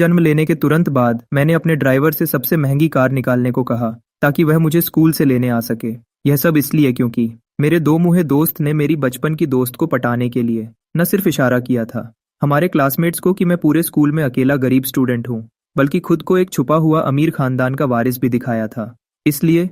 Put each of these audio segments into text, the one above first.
जन्म लेने के तुरंत बाद मैंने अपने ड्राइवर से सबसे महंगी कार निकालने को कहा ताकि वह मुझे स्कूल से लेने आ सके। यह सब इसलिए क्योंकि मेरे दो मुँहे दोस्त ने मेरी बचपन की दोस्त को पटाने के लिए न सिर्फ इशारा किया था हमारे क्लासमेट्स को कि मैं पूरे स्कूल में अकेला गरीब स्टूडेंट हूँ, बल्कि खुद को एक छुपा हुआ अमीर खानदान का वारिस भी दिखाया था। इसलिए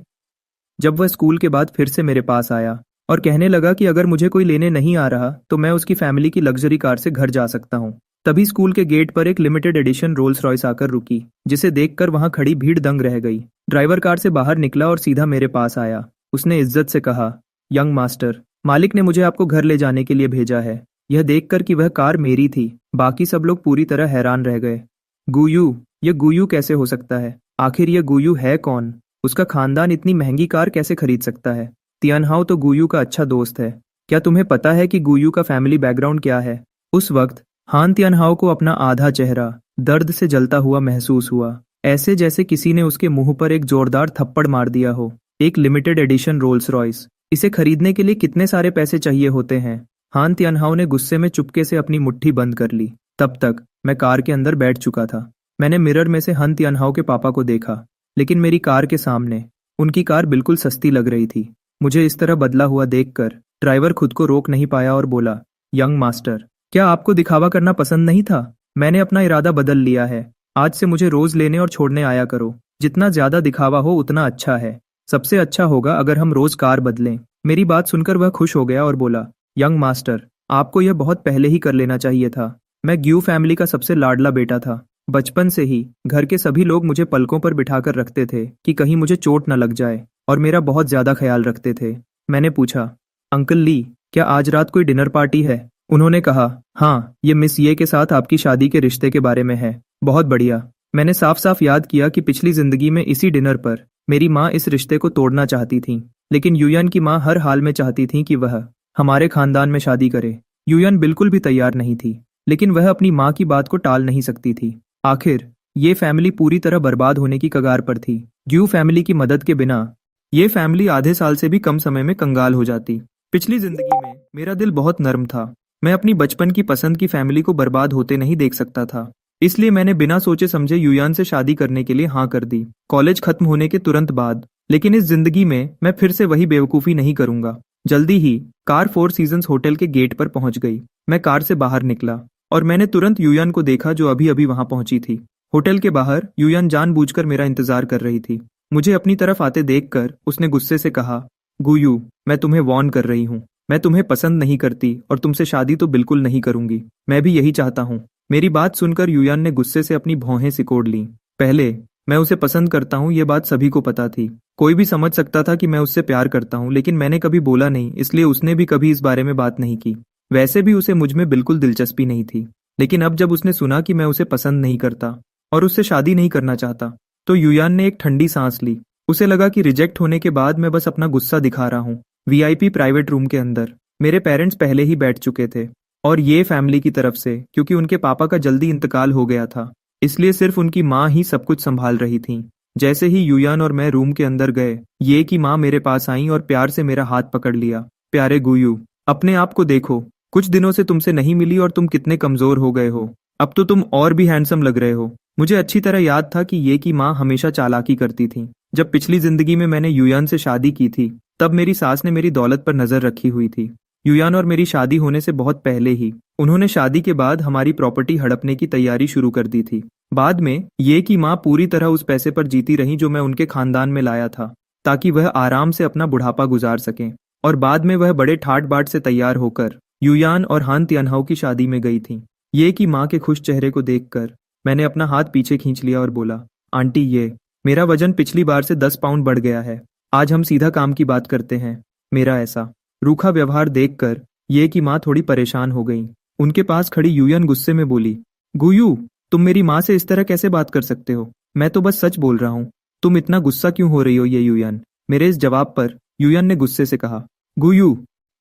जब वह स्कूल के बाद फिर से मेरे पास आया और कहने लगा कि अगर मुझे कोई लेने नहीं आ रहा तो मैं उसकी फैमिली की लग्जरी कार से घर जा सकता हूँ, तभी स्कूल के गेट पर एक लिमिटेड एडिशन रोल्स रॉयस आकर रुकी, जिसे देखकर वहां खड़ी भीड़ दंग रह गई। ड्राइवर कार से बाहर निकला और सीधा मेरे पास आया। उसने इज्जत से कहा, यंग मास्टर, मालिक ने मुझे आपको घर ले जाने के लिए भेजा है। यह देखकर कि वह कार मेरी थी, बाकी सब लोग पूरी तरह हैरान रह गए। गुयू, यह गुयू कैसे हो सकता है? आखिर यह गुयू है कौन? उसका खानदान इतनी महंगी कार कैसे खरीद सकता है? तियानहाओ तो गुयू का अच्छा दोस्त है। क्या तुम्हें पता है कि गुयू का फैमिली बैकग्राउंड क्या है? उस वक्त हान तियानहाओ को अपना आधा चेहरा दर्द से जलता हुआ महसूस हुआ, ऐसे जैसे किसी ने उसके मुंह पर एक जोरदार थप्पड़ मार दिया हो। एक लिमिटेड एडिशन रोल्स रॉयस, इसे खरीदने के लिए कितने सारे पैसे चाहिए होते हैं? हान तियानहाओ ने गुस्से में चुपके से अपनी मुट्ठी बंद कर ली। तब तक मैं कार के अंदर बैठ चुका था। मैंने मिरर में से हान तियानहाओ के पापा को देखा, लेकिन मेरी कार के सामने उनकी कार बिल्कुल सस्ती लग रही थी। मुझे इस तरह बदला हुआ देखकर ड्राइवर खुद को रोक नहीं पाया और बोला, यंग मास्टर, क्या आपको दिखावा करना पसंद नहीं था? मैंने अपना इरादा बदल लिया है। आज से मुझे रोज लेने और छोड़ने आया करो। जितना ज्यादा दिखावा हो उतना अच्छा है। सबसे अच्छा होगा अगर हम रोज कार बदलें। मेरी बात सुनकर वह खुश हो गया और बोला, यंग मास्टर, आपको यह बहुत पहले ही कर लेना चाहिए था। मैं ग्यू फैमिली का सबसे लाडला बेटा था। बचपन से ही घर के सभी लोग मुझे पलकों पर बिठाकर रखते थे कि कहीं मुझे चोट न लग जाए, और मेरा बहुत ज्यादा ख्याल रखते थे। मैंने पूछा, अंकल ली, क्या आज रात कोई डिनर पार्टी है? उन्होंने कहा, हाँ, ये मिस ये के साथ आपकी शादी के रिश्ते के बारे में है। बहुत बढ़िया। मैंने साफ साफ याद किया कि पिछली जिंदगी में इसी डिनर पर मेरी माँ इस रिश्ते को तोड़ना चाहती थी, लेकिन युयन की माँ हर हाल में चाहती थी कि वह हमारे खानदान में शादी करे। युयन बिल्कुल भी तैयार नहीं थी, लेकिन वह अपनी माँ की बात को टाल नहीं सकती थी। आखिर ये फैमिली पूरी तरह बर्बाद होने की कगार पर थी। ग्यू फैमिली की मदद के बिना ये फैमिली आधे साल से भी कम समय में कंगाल हो जाती। पिछली जिंदगी में मेरा दिल बहुत नर्म था। मैं अपनी बचपन की पसंद की फैमिली को बर्बाद होते नहीं देख सकता था। इसलिए मैंने बिना सोचे समझे युयान से शादी करने के लिए हाँ कर दी, कॉलेज खत्म होने के तुरंत बाद। लेकिन इस जिंदगी में मैं फिर से वही बेवकूफ़ी नहीं करूंगा। जल्दी ही कार फोर सीजन्स होटल के गेट पर पहुंच गई। मैं कार से बाहर निकला और मैंने तुरंत युयान को देखा, जो अभी अभी वहां पहुंची थी। होटल के बाहर युयान जानबूझकर मेरा इंतजार कर रही थी। मुझे अपनी तरफ आते देखकर उसने गुस्से से कहा, गुयू, मैं तुम्हें वार्न कर रही हूँ। मैं तुम्हें पसंद नहीं करती और तुमसे शादी तो बिल्कुल नहीं करूंगी। मैं भी यही चाहता हूँ। मेरी बात सुनकर युयान ने गुस्से से अपनी भौहें सिकोड़ लीं। पहले मैं उसे पसंद करता हूँ, ये बात सभी को पता थी। कोई भी समझ सकता था कि मैं उससे प्यार करता हूँ, लेकिन मैंने कभी बोला नहीं, इसलिए उसने भी कभी इस बारे में बात नहीं की। वैसे भी उसे मुझ में बिल्कुल दिलचस्पी नहीं थी, लेकिन अब जब उसने सुना कि मैं उसे पसंद नहीं करता और उससे शादी नहीं करना चाहता, तो युयान ने एक ठंडी सांस ली। उसे लगा कि रिजेक्ट होने के बाद मैं बस अपना गुस्सा दिखा रहा हूँ। वीआईपी प्राइवेट रूम के अंदर मेरे पेरेंट्स पहले ही बैठ चुके थे, और ये फैमिली की तरफ से, क्योंकि उनके पापा का जल्दी इंतकाल हो गया था, इसलिए सिर्फ उनकी माँ ही सब कुछ संभाल रही थी। जैसे ही युयान और मैं रूम के अंदर गए, ये की माँ मेरे पास आई और प्यार से मेरा हाथ पकड़ लिया। प्यारे गुयू, अपने आप को देखो। कुछ दिनों से तुमसे नहीं मिली और तुम कितने कमजोर हो गए हो। अब तो तुम और भी हैंडसम लग रहे हो। मुझे अच्छी तरह याद था कि ये की माँ हमेशा चालाकी करती थी। जब पिछली जिंदगी में मैंने युयान से शादी की थी, तब मेरी सास ने मेरी दौलत पर नजर रखी हुई थी। युयान और मेरी शादी होने से बहुत पहले ही उन्होंने शादी के बाद हमारी प्रॉपर्टी हड़पने की तैयारी शुरू कर दी थी। बाद में ये की माँ पूरी तरह उस पैसे पर जीती रही जो मैं उनके खानदान में लाया था, ताकि वह आराम से अपना बुढ़ापा गुजार सकें। और बाद में वह बड़े ठाट बाट से तैयार होकर युयान और हान तियानहाओ की शादी में गई थी। ये की माँ के खुश चेहरे को देखकर मैंने अपना हाथ पीछे खींच लिया और बोला, आंटी, ये मेरा वजन पिछली बार से 10 पाउंड बढ़ गया है। आज हम सीधा काम की बात करते हैं। मेरा ऐसा रूखा व्यवहार देखकर ये की माँ थोड़ी परेशान हो गई। उनके पास खड़ी युयान गुस्से में बोली, गुयू, तुम मेरी माँ से इस तरह कैसे बात कर सकते हो? मैं तो बस सच बोल रहा हूँ। तुम इतना गुस्सा क्यों हो रही हो ये युयान? मेरे इस जवाब पर युयान ने गुस्से से कहा, गुयू,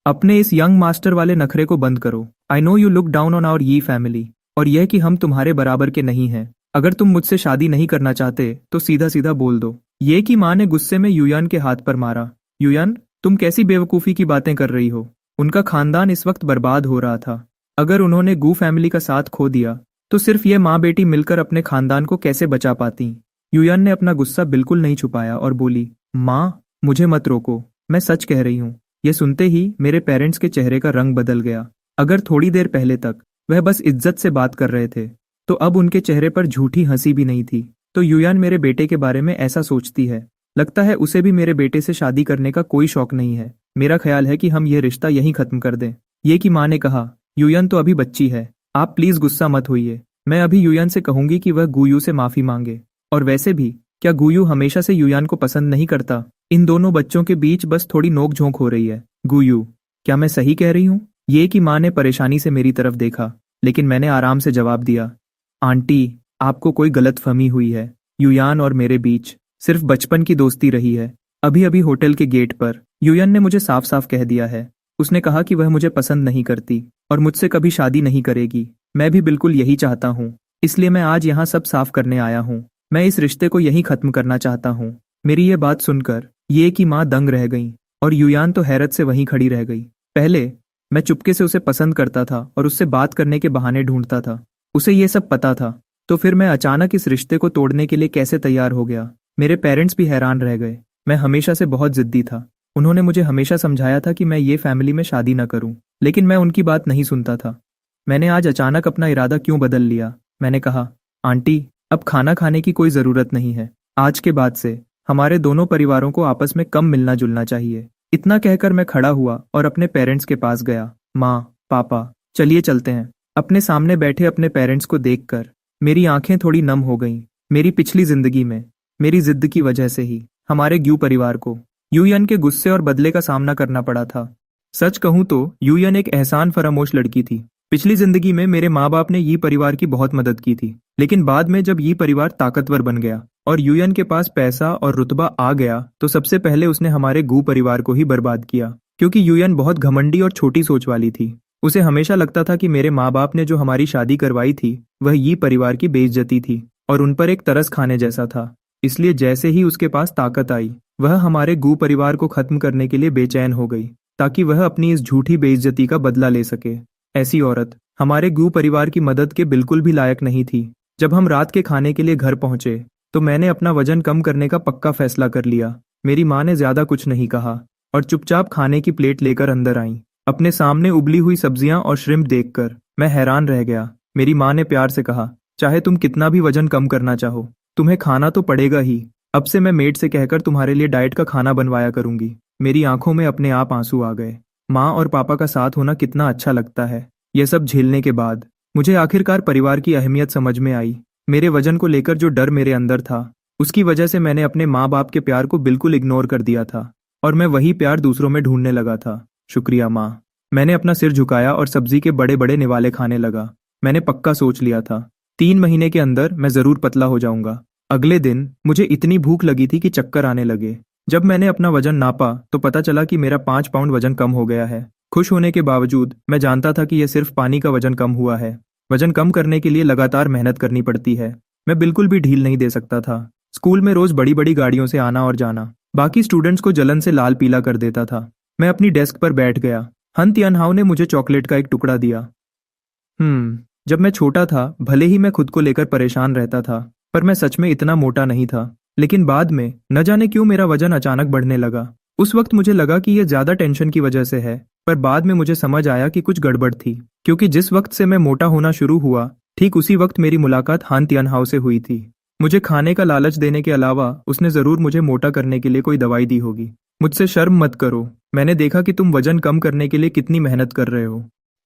अपने इस यंग मास्टर वाले नखरे को बंद करो। I know you look down on our ये फैमिली, और यह कि हम तुम्हारे बराबर के नहीं हैं। अगर तुम मुझसे शादी नहीं करना चाहते तो सीधा सीधा बोल दो। ये की माँ ने गुस्से में युयान के हाथ पर मारा। युयान, तुम कैसी बेवकूफ़ी की बातें कर रही हो? उनका खानदान इस वक्त बर्बाद हो रहा था। अगर उन्होंने गू फैमिली का साथ खो दिया तो सिर्फ ये माँ बेटी मिलकर अपने खानदान को कैसे बचा पाती। युयान ने अपना गुस्सा बिल्कुल नहीं छुपाया और बोली, माँ, मुझे मत रोको, मैं सच कह रही हूँ। ये सुनते ही मेरे पेरेंट्स के चेहरे का रंग बदल गया। अगर थोड़ी देर पहले तक वह बस इज्जत से बात कर रहे थे, तो अब उनके चेहरे पर झूठी हंसी भी नहीं थी। तो युयान मेरे बेटे के बारे में ऐसा सोचती है। लगता है उसे भी मेरे बेटे से शादी करने का कोई शौक नहीं है। मेरा ख्याल है कि हम ये रिश्ता यहीं खत्म कर दें। ये की माँ ने कहा, युयान तो अभी बच्ची है, आप प्लीज गुस्सा मत होइए। मैं अभी युयान से कहूंगी कि वह गुयू से माफी मांगे। और वैसे भी क्या गुयू हमेशा से युयान को पसंद नहीं करता? इन दोनों बच्चों के बीच बस थोड़ी नोक झोंक हो रही है। गुयू, क्या मैं सही कह रही हूँ? ये की माँ ने परेशानी से मेरी तरफ देखा, लेकिन मैंने आराम से जवाब दिया, आंटी, आपको कोई गलतफहमी हुई है। युयान और मेरे बीच सिर्फ बचपन की दोस्ती रही है। अभी अभी होटल के गेट पर युयान ने मुझे साफ साफ कह दिया है। उसने कहा कि वह मुझे पसंद नहीं करती और मुझसे कभी शादी नहीं करेगी। मैं भी बिल्कुल यही चाहता हूँ, इसलिए मैं आज यहाँ सब साफ करने आया हूँ। मैं इस रिश्ते को यहीं खत्म करना चाहता हूँ। मेरी ये बात सुनकर ये की माँ दंग रह गई और युयान तो हैरत से वहीं खड़ी रह गई। पहले मैं चुपके से उसे पसंद करता था और उससे बात करने के बहाने ढूंढता था। उसे ये सब पता था, तो फिर मैं अचानक इस रिश्ते को तोड़ने के लिए कैसे तैयार हो गया। मेरे पेरेंट्स भी हैरान रह गए। मैं हमेशा से बहुत जिद्दी था। उन्होंने मुझे हमेशा समझाया था कि मैं ये फैमिली में शादी न करूं, लेकिन मैं उनकी बात नहीं सुनता था। मैंने आज अचानक अपना इरादा क्यों बदल लिया? मैंने कहा, आंटी, अब खाना खाने की कोई जरूरत नहीं है। आज के बाद से हमारे दोनों परिवारों को आपस में कम मिलना जुलना चाहिए। इतना कहकर मैं खड़ा हुआ और अपने पेरेंट्स के पास गया। माँ, पापा, चलिए चलते हैं। अपने सामने बैठे अपने पेरेंट्स को देखकर मेरी आंखें थोड़ी नम हो गईं। मेरी पिछली जिंदगी में मेरी जिद की वजह से ही हमारे ग्यू परिवार को युयन के गुस्से और बदले का सामना करना पड़ा था। सच कहूं तो युयन एक एहसान फरामोश लड़की थी। पिछली जिंदगी में मेरे माँ बाप ने ये परिवार की बहुत मदद की थी, लेकिन बाद में जब ये परिवार ताकतवर बन गया और युयन के पास पैसा और रुतबा आ गया, तो सबसे पहले उसने हमारे गू परिवार को ही बर्बाद किया। क्योंकि युयन बहुत घमंडी और छोटी सोच वाली थी। उसे हमेशा लगता था कि मेरे माँ बाप ने जो हमारी शादी करवाई थी वह ये परिवार की बेइज्जती थी और उन पर एक तरस खाने जैसा था। इसलिए जैसे ही उसके पास ताकत आई, वह हमारे गू परिवार को खत्म करने के लिए बेचैन हो गई, ताकि वह अपनी इस झूठी बेइज्जती का बदला ले सके। ऐसी औरत हमारे गू परिवार की मदद के बिल्कुल भी लायक नहीं थी। जब हम रात के खाने के लिए घर पहुंचे, तो मैंने अपना वजन कम करने का पक्का फैसला कर लिया। मेरी माँ ने ज्यादा कुछ नहीं कहा और चुपचाप खाने की प्लेट लेकर अंदर आई। अपने सामने उबली हुई सब्जियां और श्रिम्प देखकर मैं हैरान रह गया। मेरी माँ ने प्यार से कहा, चाहे तुम कितना भी वजन कम करना चाहो, तुम्हें खाना तो पड़ेगा ही। अब से मैं मेड से कहकर तुम्हारे लिए डाइट का खाना बनवाया करूंगी। मेरी आंखों में अपने आप आंसू आ गए। माँ और पापा का साथ होना कितना अच्छा लगता है। यह सब झेलने के बाद मुझे आखिरकार परिवार की अहमियत समझ में आई। मेरे वजन को लेकर जो डर मेरे अंदर था, उसकी वजह से मैंने अपने माँ बाप के प्यार को बिल्कुल इग्नोर कर दिया था और मैं वही प्यार दूसरों में ढूंढने लगा था। शुक्रिया माँ। मैंने अपना सिर झुकाया और सब्जी के बड़े बड़े निवाले खाने लगा। मैंने पक्का सोच लिया था, 3 महीने के अंदर मैं जरूर पतला हो जाऊंगा। अगले दिन मुझे इतनी भूख लगी थी कि चक्कर आने लगे। जब मैंने अपना वजन नापा तो पता चला कि मेरा 5 पाउंड वजन कम हो गया है। खुश होने के बावजूद मैं जानता था कि यह सिर्फ पानी का वजन कम हुआ है। वजन कम करने के लिए लगातार मेहनत करनी पड़ती है। मैं बिल्कुल भी ढील नहीं दे सकता था। स्कूल में रोज बड़ी बड़ी गाड़ियों से आना और जाना बाकी स्टूडेंट्स को जलन से लाल पीला कर देता था। मैं अपनी डेस्क पर बैठ गया। हन तियानहाओ ने मुझे चॉकलेट का एक टुकड़ा दिया। जब मैं छोटा था, भले ही मैं खुद को लेकर परेशान रहता था, पर मैं सच में इतना मोटा नहीं था। लेकिन बाद में न जाने क्यों मेरा वजन अचानक बढ़ने लगा। उस वक्त मुझे लगा कि यह ज्यादा टेंशन की वजह से है, पर बाद में मुझे समझ आया कि कुछ गड़बड़ थी। क्योंकि जिस वक्त से मैं मोटा होना शुरू हुआ, ठीक उसी वक्त मेरी मुलाकात हान तियानहाओ से हुई थी। मुझे खाने का लालच देने के अलावा उसने जरूर मुझे मोटा करने के लिए कोई दवाई दी होगी। मुझसे शर्म मत करो, मैंने देखा कि तुम वजन कम करने के लिए कितनी मेहनत कर रहे हो,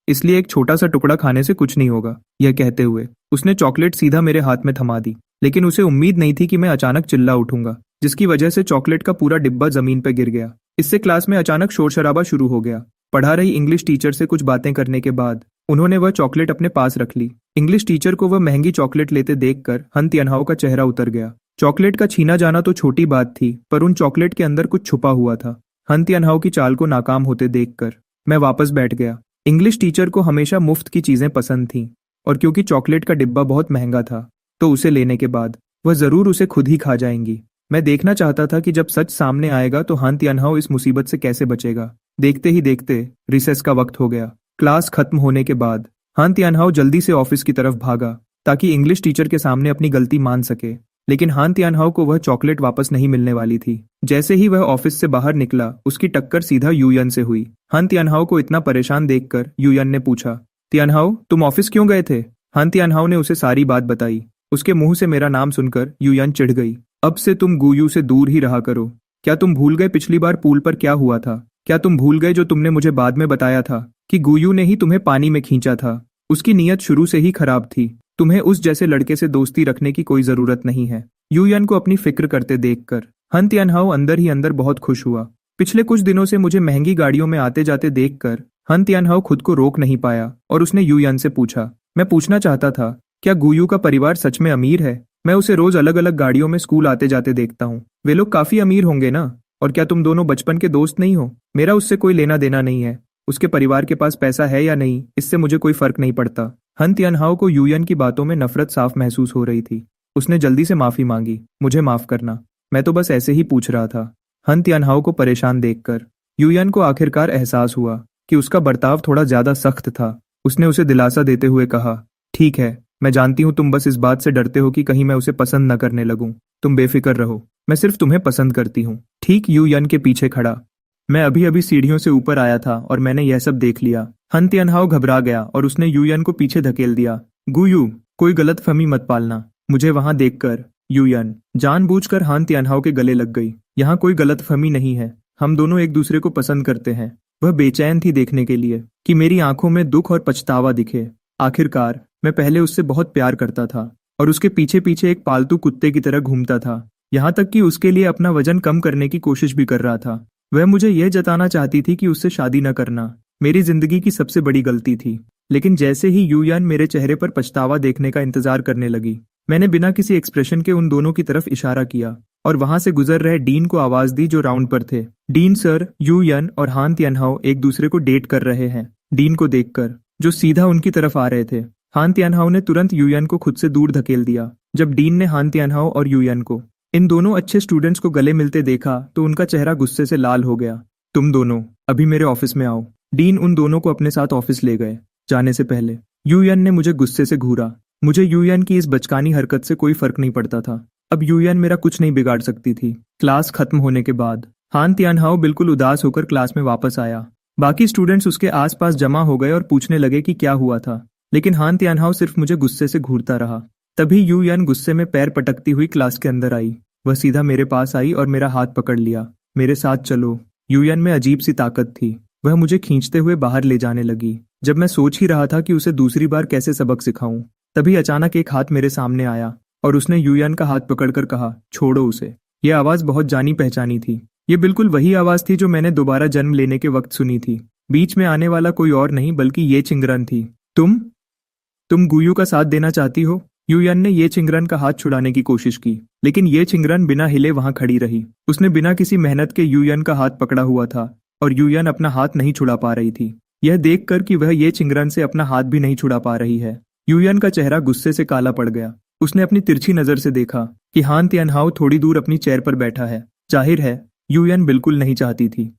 इसलिए एक छोटा सा टुकड़ा खाने से कुछ नहीं होगा। यह कहते हुए उसने चॉकलेट सीधा मेरे हाथ में थमा दी। लेकिन उसे उम्मीद नहीं थी कि मैं अचानक चिल्ला उठूंगा, जिसकी वजह से चॉकलेट का पूरा डिब्बा जमीन पर गिर गया। इससे क्लास में अचानक शोर शराबा शुरू हो गया। पढ़ा रही इंग्लिश टीचर से कुछ बातें करने के बाद उन्होंने वह चॉकलेट अपने पास रख ली। इंग्लिश टीचर को वह महंगी चॉकलेट लेते देखकर हन तियानहाओ का चेहरा उतर गया। चॉकलेट का छीना जाना तो छोटी बात थी, पर उन चॉकलेट के अंदर कुछ छुपा हुआ था। हन तियानहाओ की चाल को नाकाम होते देखकर मैं वापस बैठ गया। इंग्लिश टीचर को हमेशा मुफ्त की चीजें पसंद थीं, और क्योंकि चॉकलेट का डिब्बा बहुत महंगा था, तो उसे लेने के बाद वह जरूर उसे खुद ही खा जाएंगी। मैं देखना चाहता था कि जब सच सामने आएगा तो हान तियानहाओ इस मुसीबत से कैसे बचेगा। देखते ही देखते रिसेस का वक्त हो गया। क्लास खत्म होने के बाद हान तियानहाओ जल्दी से ऑफिस की तरफ भागा। ताकि इंग्लिश टीचर के सामने अपनी गलती मान सके। लेकिन हान तियानहाओ को वह चॉकलेट वापस नहीं मिलने वाली थी। जैसे ही वह ऑफिस से बाहर निकला, उसकी टक्कर सीधा यूयन से हुई। हान तियानहाओ को इतना परेशान देखकर यूयन ने पूछा, तियानहाओ, तुम ऑफिस क्यों गए थे? हान तियानहाओ ने उसे सारी बात बताई। उसके मुंह से मेरा नाम सुनकर यूयन चिढ़ गई। अब से तुम गुयू से दूर ही रहा करो। क्या तुम भूल गए पिछली बार पूल पर क्या हुआ था? क्या तुम भूल गए जो तुमने मुझे बाद में बताया था कि गुयू ने ही तुम्हें पानी में खींचा था? उसकी नीयत शुरू से ही खराब थी। तुम्हें उस जैसे लड़के से दोस्ती रखने की कोई जरूरत नहीं है। यूयन को अपनी फिक्र करते देखकर हान तियानहाओ अंदर ही अंदर बहुत खुश हुआ। पिछले कुछ दिनों से मुझे महंगी गाड़ियों में आते जाते देखकर हान तियानहाओ खुद को रोक नहीं पाया और उसने यूयन से पूछा, मैं पूछना चाहता था, क्या गुयू का परिवार सच में अमीर है? मैं उसे रोज अलग अलग गाड़ियों में स्कूल आते जाते देखता हूँ। वे लोग काफी अमीर होंगे ना? और क्या तुम दोनों बचपन के दोस्त नहीं हो? मेरा उससे कोई लेना देना नहीं है। उसके परिवार के पास पैसा है या नहीं, इससे मुझे कोई फर्क नहीं पड़ता। हान तियानहाओ को यूयन की बातों में नफरत साफ महसूस हो रही थी। उसने जल्दी से माफी मांगी, मुझे माफ करना, मैं तो बस ऐसे ही पूछ रहा था। हान तियानहाओ को परेशान देखकर यूयन को आखिरकार एहसास हुआ कि उसका बर्ताव थोड़ा ज्यादा सख्त था। उसने उसे दिलासा देते हुए कहा, ठीक है, मैं जानती हूँ तुम बस इस बात से डरते हो कि कहीं मैं उसे पसंद न करने लगूं। तुम बेफिक्र रहो, मैं सिर्फ तुम्हें पसंद करती हूँ। ठीक यूयन के पीछे खड़ा मैं अभी अभी सीढ़ियों से ऊपर आया था और मैंने यह सब देख लिया। हान तियानहाओ घबरा गया और उसने यूयन को पीछे धकेल दिया। गुयू, कोई गलतफहमी मत पालना। मुझे वहां देखकर यूयन जानबूझकर हान तियानहाओ के गले लग गई। यहाँ कोई गलतफहमी नहीं है, हम दोनों एक दूसरे को पसंद करते हैं। वह बेचैन थी देखने के लिए कि मेरी आंखों में दुख और पछतावा दिखे। आखिरकार मैं पहले उससे बहुत प्यार करता था और उसके पीछे पीछे एक पालतू कुत्ते की तरह घूमता था। यहाँ तक कि उसके लिए अपना वजन कम करने की कोशिश भी कर रहा था। वह मुझे यह जताना चाहती थी कि उससे शादी न करना मेरी जिंदगी की सबसे बड़ी गलती थी। लेकिन जैसे ही यूयान मेरे चेहरे पर पछतावा देखने का इंतजार करने लगी, मैंने बिना किसी एक्सप्रेशन के उन दोनों की तरफ इशारा किया और वहां से गुजर रहे डीन को आवाज दी जो राउंड पर थे। डीन सर, यूयन और हान तियानहाओ एक दूसरे को डेट कर रहे हैं। डीन को देखकर जो सीधा उनकी तरफ आ रहे थे, हान तियानहाओ ने तुरंत यूयन को खुद से दूर धकेल दिया। जब डीन ने हान तियानहाओ और यूयन को, इन दोनों अच्छे स्टूडेंट्स को गले मिलते देखा तो उनका चेहरा गुस्से से लाल हो गया। तुम दोनों अभी मेरे ऑफिस में आओ। डीन उन दोनों को अपने साथ ऑफिस ले गए। जाने से पहले यूयन ने मुझे गुस्से से घूरा। मुझे यूयन की इस बचकानी हरकत से कोई फर्क नहीं पड़ता था। अब यूयन मेरा कुछ नहीं बिगाड़ सकती थी। क्लास खत्म होने के बाद हान तियानहाओ बिल्कुल उदास होकर क्लास में वापस आया। बाकी स्टूडेंट्स उसके आसपास जमा हो गए और पूछने लगे कि क्या हुआ था, लेकिन हान तियानहाओ सिर्फ मुझे गुस्से से घूरता रहा। तभी यूयन गुस्से में पैर पटकती हुई क्लास के अंदर आई। वह सीधा मेरे पास आई और मेरा हाथ पकड़ लिया। मेरे साथ चलो। यूयन में अजीब सी ताकत थी। वह मुझे खींचते हुए बाहर ले जाने लगी। जब मैं सोच ही रहा था कि उसे दूसरी बार कैसे सबक सिखाऊं, तभी अचानक एक हाथ मेरे सामने आया और उसने यूयन का हाथ पकड़कर कहा, छोड़ो उसे। यह आवाज बहुत जानी पहचानी थी। ये बिल्कुल वही आवाज थी जो मैंने दोबारा जन्म लेने के वक्त सुनी थी। बीच में आने वाला कोई और नहीं बल्कि ये चिंगरन थी। तुम गुयू का साथ देना चाहती हो? यूयन ने ये चिंगरन का हाथ छुड़ाने की कोशिश की, लेकिन ये चिंगरन बिना हिले वहां खड़ी रही। उसने बिना किसी मेहनत के यूयन का हाथ पकड़ा हुआ था और यूयन अपना हाथ नहीं छुड़ा पा रही थी। यह देखकर कि वह ये चिंगरन से अपना हाथ भी नहीं छुड़ा पा रही है, यूयन का चेहरा गुस्से से काला पड़ गया। उसने अपनी तिरछी नजर से देखा कि हान तियानहाओ थोड़ी दूर अपनी चेयर पर बैठा है। जाहिर है यूयन बिल्कुल नहीं चाहती थी